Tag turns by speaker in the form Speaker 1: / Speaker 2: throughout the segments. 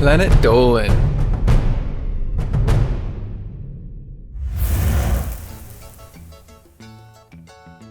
Speaker 1: Planet Dolan.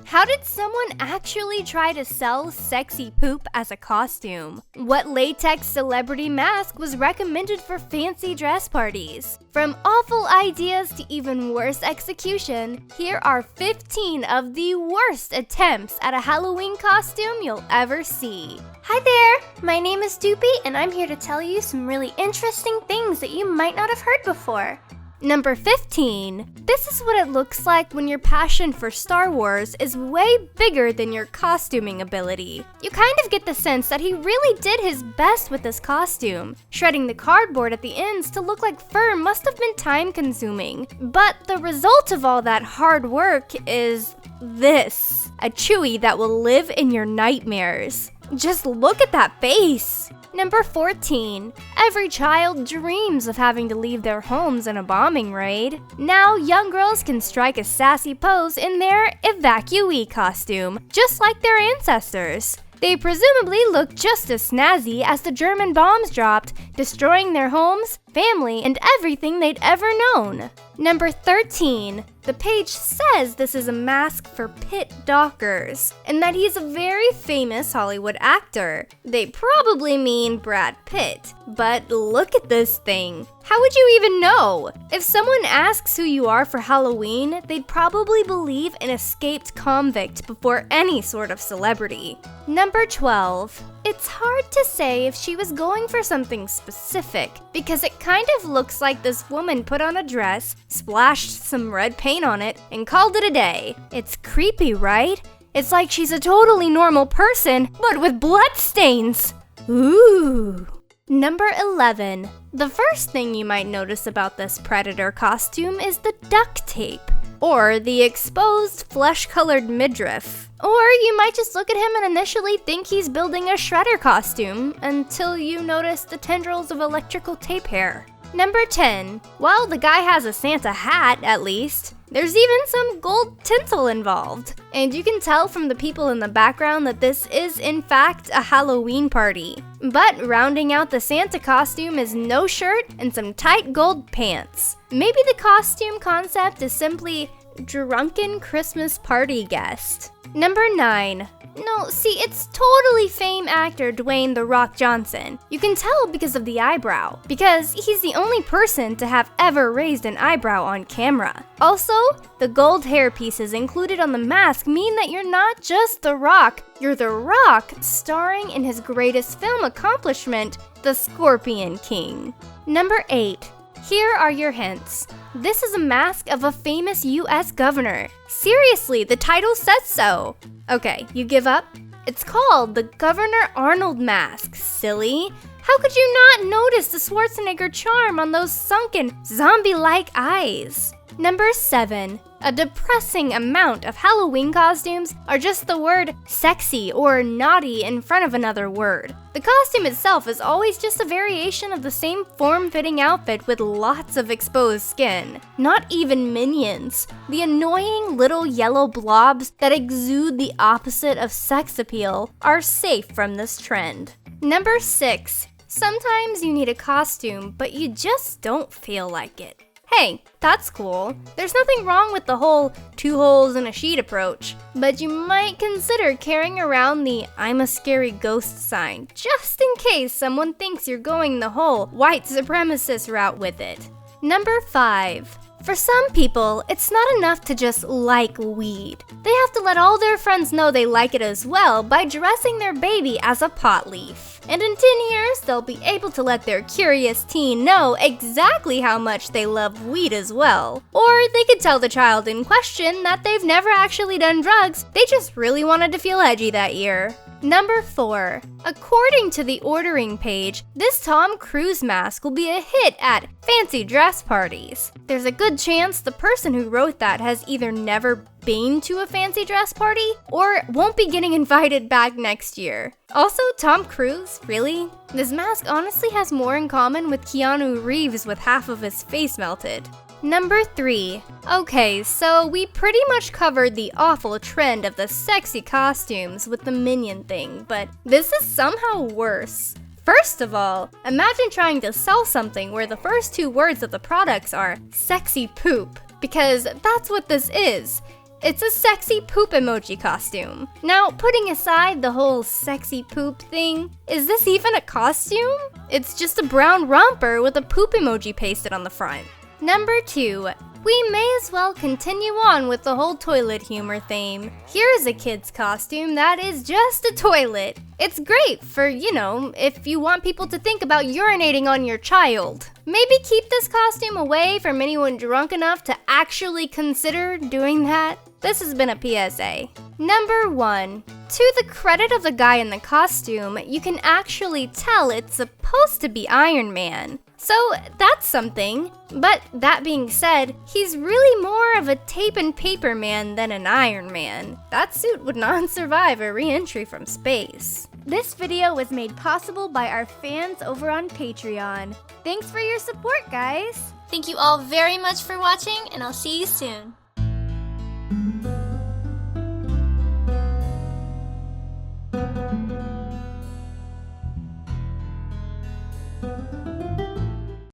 Speaker 2: How did someone actually try to sell sexy poop as a costume? What latex celebrity mask was recommended for fancy dress parties? From awful ideas to even worse execution, here are 15 of the worst attempts at a Halloween costume you'll ever see.
Speaker 3: Hi there, my name is Doopy and I'm here to tell you some really interesting things that you might not have heard before.
Speaker 2: Number 15. This is what it looks like when your passion for Star Wars is way bigger than your costuming ability. You kind of get the sense that he really did his best with this costume. Shredding the cardboard at the ends to look like fur must have been time-consuming. But the result of all that hard work is this. A Chewie that will live in your nightmares. Just look at that face! Number 14. Every child dreams of having to leave their homes in a bombing raid. Now, young girls can strike a sassy pose in their evacuee costume, just like their ancestors. They presumably look just as snazzy as the German bombs dropped, destroying their homes, family, and everything they'd ever known. Number 13. The page says this is a mask for Pitt Dockers, and that he's a very famous Hollywood actor. They probably mean Brad Pitt, but look at this thing. How would you even know? If someone asks who you are for Halloween, they'd probably believe an escaped convict before any sort of celebrity. Number 12. It's hard to say if she was going for something specific, because it kind of looks like this woman put on a dress, splashed some red paint on it, and called it a day. It's creepy, right? It's like she's a totally normal person, but with bloodstains. Ooh. Number 11. The first thing you might notice about this Predator costume is the duct tape, or the exposed flesh-colored midriff. Or you might just look at him and initially think he's building a Shredder costume, until you notice the tendrils of electrical tape hair. Number 10. Well, the guy has a Santa hat, at least. There's even some gold tinsel involved. And you can tell from the people in the background that this is, in fact, a Halloween party. But rounding out the Santa costume is no shirt and some tight gold pants. Maybe the costume concept is simply drunken Christmas party guest. Number 9. No, see, it's totally fame actor Dwayne "The Rock" Johnson. You can tell because of the eyebrow, because he's the only person to have ever raised an eyebrow on camera. Also, the gold hair pieces included on the mask mean that you're not just The Rock, you're The Rock starring in his greatest film accomplishment, The Scorpion King. Number 8. Here are your hints. This is a mask of a famous US governor. Seriously, the title says so. Okay, you give up? It's called the Governor Arnold mask, silly. How could you not notice the Schwarzenegger charm on those sunken, zombie-like eyes? Number 7. A depressing amount of Halloween costumes are just the word sexy or naughty in front of another word. The costume itself is always just a variation of the same form-fitting outfit with lots of exposed skin. Not even Minions, the annoying little yellow blobs that exude the opposite of sex appeal, are safe from this trend. Number 6. Sometimes you need a costume, but you just don't feel like it. Hey, that's cool. There's nothing wrong with the whole 2 holes in a sheet approach, but you might consider carrying around the "I'm a scary ghost" sign, just in case someone thinks you're going the whole white supremacist route with it. Number 5. For some people, it's not enough to just like weed. They have to let all their friends know they like it as well by dressing their baby as a pot leaf. And in 10 years, they'll be able to let their curious teen know exactly how much they love weed as well. Or they could tell the child in question that they've never actually done drugs, they just really wanted to feel edgy that year. Number 4. According to the ordering page, this Tom Cruise mask will be a hit at fancy dress parties. There's a good chance the person who wrote that has either never been to a fancy dress party or won't be getting invited back next year. Also, Tom Cruise? Really? This mask honestly has more in common with Keanu Reeves with half of his face melted. Number 3. Okay, so we pretty much covered the awful trend of the sexy costumes with the Minion thing, but this is somehow worse. First of all, imagine trying to sell something where the first two words of the products are sexy poop, because that's what this is. It's a sexy poop emoji costume. Now, putting aside the whole sexy poop thing, is this even a costume? It's just a brown romper with a poop emoji pasted on the front. Number 2. We may as well continue on with the whole toilet humor theme. Here's a kid's costume that is just a toilet. It's great for, if you want people to think about urinating on your child. Maybe keep this costume away from anyone drunk enough to actually consider doing that. This has been a PSA. Number 1. To the credit of the guy in the costume, you can actually tell it's supposed to be Iron Man. So that's something. But that being said, he's really more of a tape and paper man than an Iron Man. That suit would not survive a re-entry from space. This video was made possible by our fans over on Patreon. Thanks for your support, guys!
Speaker 3: Thank you all very much for watching, and I'll see you soon.